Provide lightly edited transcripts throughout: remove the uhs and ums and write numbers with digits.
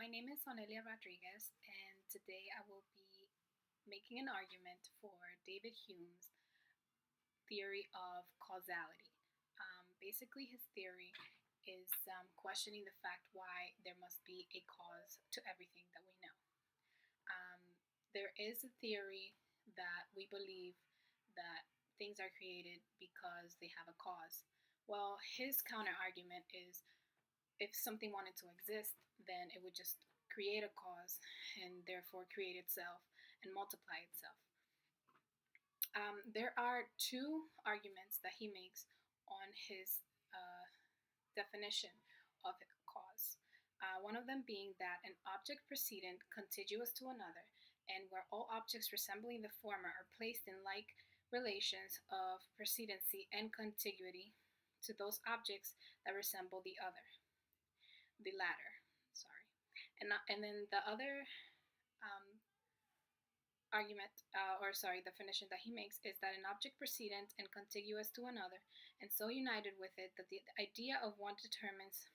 My name is Sonelia Rodriguez, and today I will be making an argument for David Hume's theory of causality. Basically, his theory is questioning the fact why there must be a cause to everything that we know. Um, there is a theory that we believe that things are created because they have a cause. Well, his counter argument is if something wanted to exist, then it would just create a cause and therefore create itself and multiply itself. There are two arguments that he makes on his definition of a cause. One of them being that an object precedent contiguous to another, and where all objects resembling the former are placed in like relations of precedency and contiguity to those objects that resemble the latter. Sorry, and then the other um, argument, definition that he makes is that an object precedent and contiguous to another, and so united with it that the idea of one determines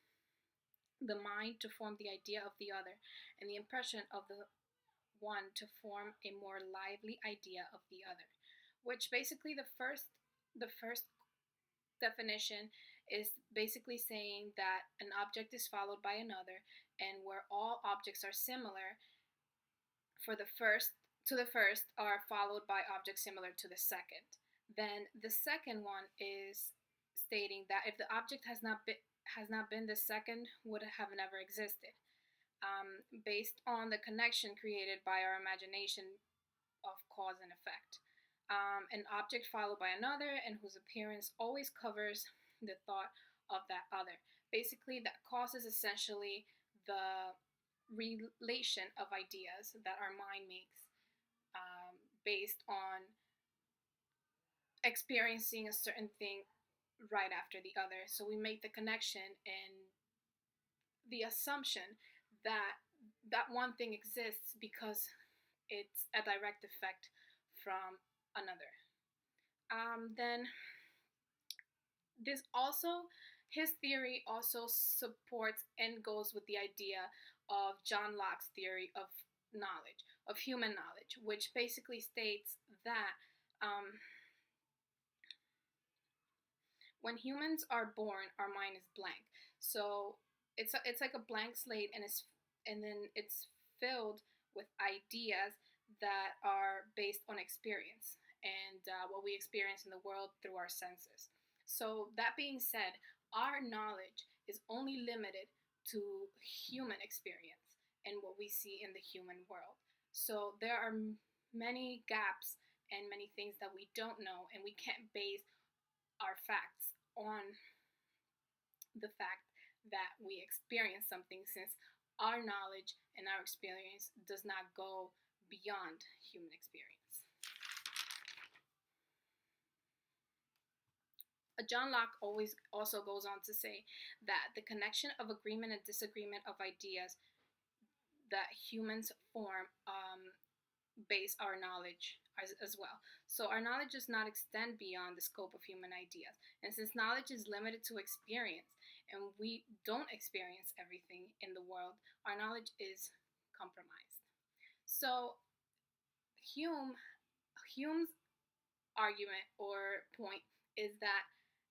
the mind to form the idea of the other, and the impression of the one to form a more lively idea of the other. Which basically the first definition is basically saying that an object is followed by another, and where all objects are similar for the first to the first are followed by objects similar to the second. Then the second one is stating that if the object has not been the second would have never existed, based on the connection created by our imagination of cause and effect. An object followed by another and whose appearance always covers the thought of that other. Basically, that cause is essentially the relation of ideas that our mind makes, based on experiencing a certain thing right after the other. So we make the connection and the assumption that that one thing exists because it's a direct effect from another. Then this also his theory also supports and goes with the idea of John Locke's theory of knowledge, of human knowledge, which basically states that um, when humans are born, our mind is blank. So it's like a blank slate, and then it's filled with ideas that are based on experience and what we experience in the world through our senses. So that being said, our knowledge is only limited to human experience and what we see in the human world. So there are many gaps and many things that we don't know, and we can't base our facts on the fact that we experience something, since our knowledge and our experience does not go beyond human experience. John Locke always also goes on to say that the connection of agreement and disagreement of ideas that humans form base our knowledge as well. So our knowledge does not extend beyond the scope of human ideas. And since knowledge is limited to experience, and we don't experience everything in the world, our knowledge is compromised. So Hume Hume's argument or point is that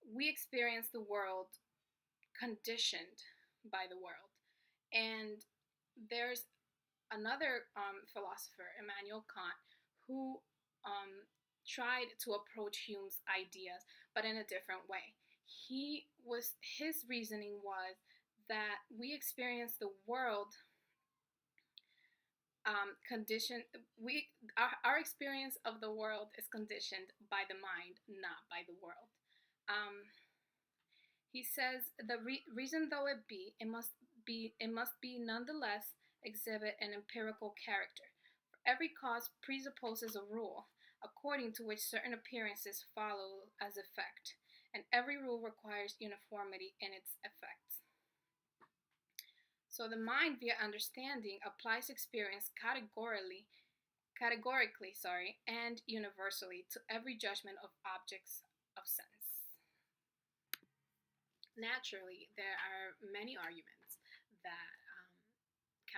we experience the world conditioned by the world. And there's another philosopher, Immanuel Kant, who tried to approach Hume's ideas, but in a different way. His reasoning was that we experience the world conditioned. Our experience of the world is conditioned by the mind, not by the world. Um, he says the reason though it be, it must be nonetheless exhibit an empirical character. For every cause presupposes a rule, according to which certain appearances follow as effect, and every rule requires uniformity in its effects. So the mind via understanding applies experience categorically, and universally to every judgment of objects of sense. Naturally, there are many arguments that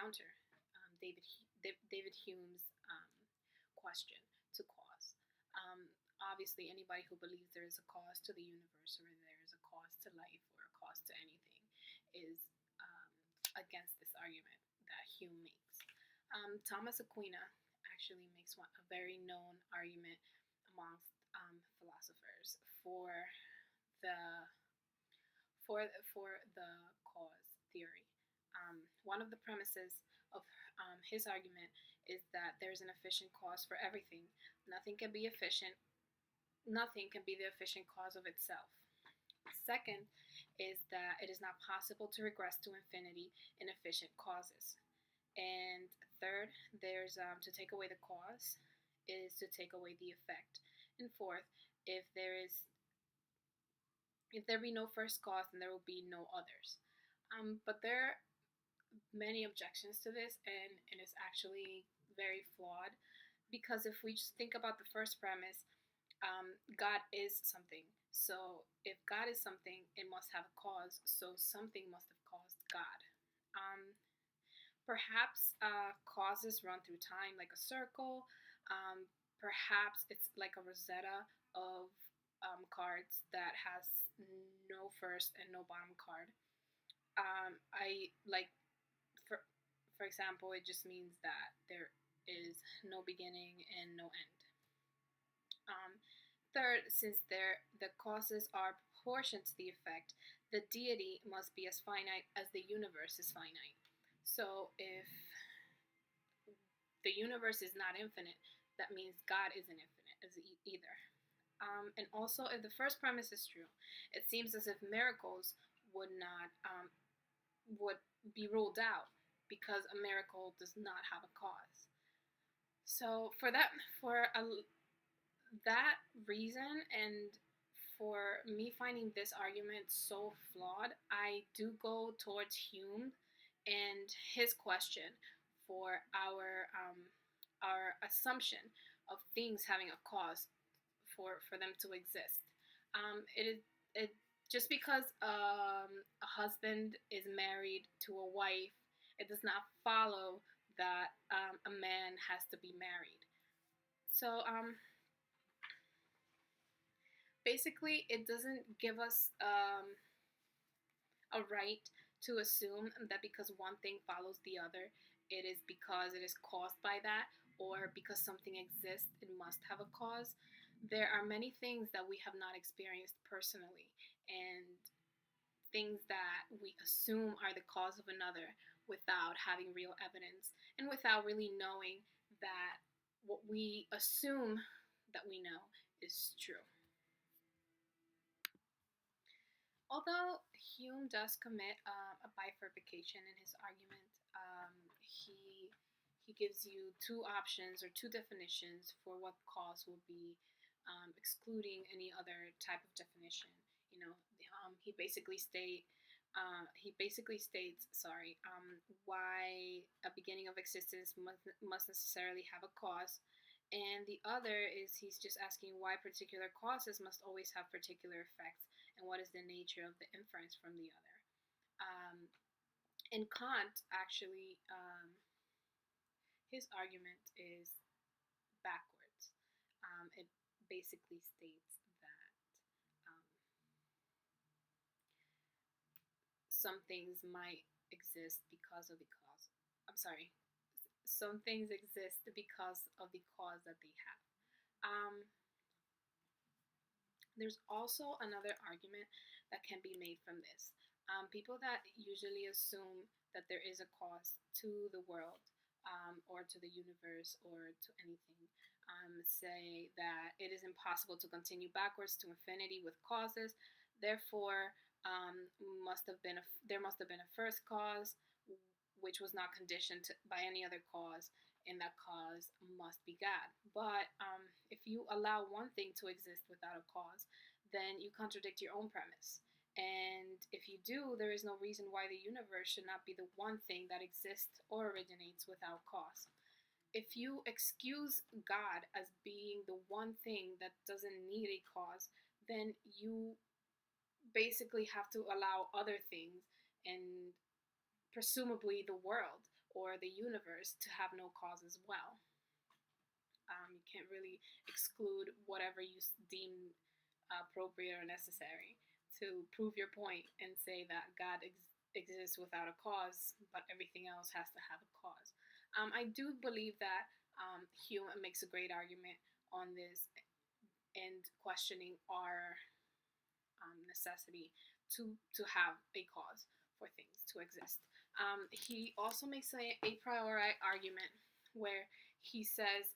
counter David Hume's question to cause. Obviously, anybody who believes there is a cause to the universe, or there is a cause to life, or a cause to anything is against this argument that Hume makes. Thomas Aquina actually makes a very known argument amongst philosophers the for the cause theory. One of the premises of his argument is that there's an efficient cause for everything. Nothing can be efficient. Nothing can be the efficient cause of itself. Second is that it is not possible to regress to infinity in efficient causes. And third, there's to take away the cause is to take away the effect. And fourth, if there be no first cause, then there will be no others. But there are many objections to this, and it's actually very flawed, because if we just think about the first premise, God is something. So if God is something, it must have a cause. So something must have caused God. Perhaps causes run through time like a circle. Perhaps it's like a Rosetta of cards that has no first and no bottom card. I like, for example, it just means that there is no beginning and no end. Third, since the causes are proportionate to the effect, the deity must be as finite as the universe is finite. So if the universe is not infinite, that means God isn't infinite as either. And also, if the first premise is true, it seems as if miracles would not would be ruled out, because a miracle does not have a cause. So for that reason, and for me finding this argument so flawed, I do go towards Hume and his question for our assumption of things having a cause for them to exist. It just because a husband is married to a wife, it does not follow that a man has to be married. So basically, it doesn't give us a right to assume that because one thing follows the other, it is because it is caused by that, or because something exists, it must have a cause. There are many things that we have not experienced personally, and things that we assume are the cause of another without having real evidence, and without really knowing that what we assume that we know is true. Although Hume does commit a bifurcation in his argument, he gives you two options or two definitions for what cause will be, excluding any other type of definition. You know, he basically states, why a beginning of existence must necessarily have a cause, and the other is he's just asking why particular causes must always have particular effects, and what is the nature of the inference from the other. And Kant actually, his argument is backwards. It basically states that some things might exist because of the cause. I'm sorry. Some things exist because of the cause that they have. There's also another argument that can be made from this. People that usually assume that there is a cause to the world, or to the universe, or to anything, say that it is impossible to continue backwards to infinity with causes. Therefore, there must have been a first cause, which was not conditioned by any other cause, and that cause must be God. But if you allow one thing to exist without a cause, then you contradict your own premise. And if you do, there is no reason why the universe should not be the one thing that exists or originates without cause. If you excuse God as being the one thing that doesn't need a cause, then you basically have to allow other things, and presumably the world, or the universe to have no cause as well. You can't really exclude whatever you deem appropriate or necessary to prove your point and say that God exists without a cause, but everything else has to have a cause. I do believe that Hume makes a great argument on this and questioning our necessity to have a cause for things to exist. He also makes a priori argument where he says,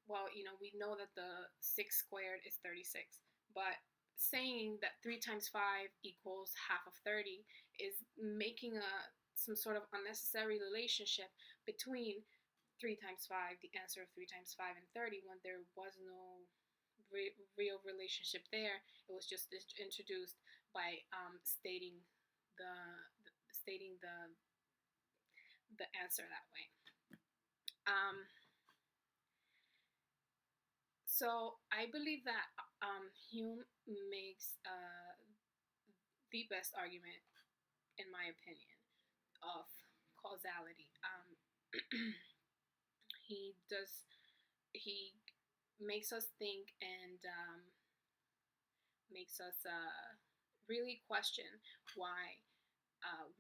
well, we know that the 6 squared is 36, but saying that 3 times 5 equals half of 30 is making some sort of unnecessary relationship between 3 times 5, the answer of 3 times 5 and 30, when there was no real relationship there. It was just introduced by the, stating the answer that way. So I believe that Hume makes the best argument, in my opinion, of causality. He does. He makes us think and makes us really question why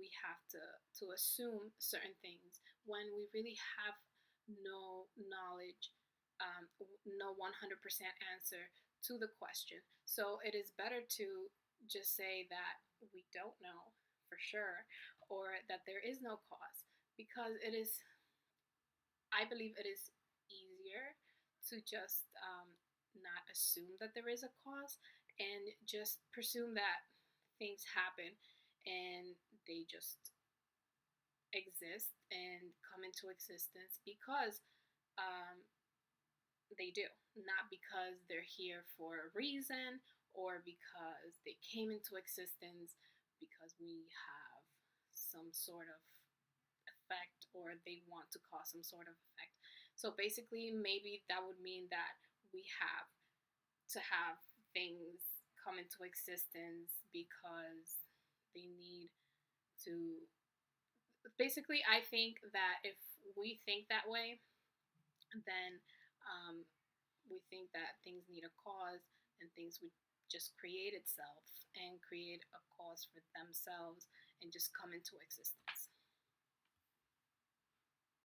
we have to assume certain things when we really have no knowledge, no 100% answer to the question. So it is better to just say that we don't know for sure, or that there is no cause, because I believe it is easier to just not assume that there is a cause and just presume that things happen and they just exist and come into existence because um, they do, not because they're here for a reason or because they came into existence because we have some sort of effect or they want to cause some sort of effect. So basically, maybe that would mean that we have to have things come into existence because they need to. Basically, I think that if we think that way, then we think that things need a cause and things would just create itself and create a cause for themselves and just come into existence.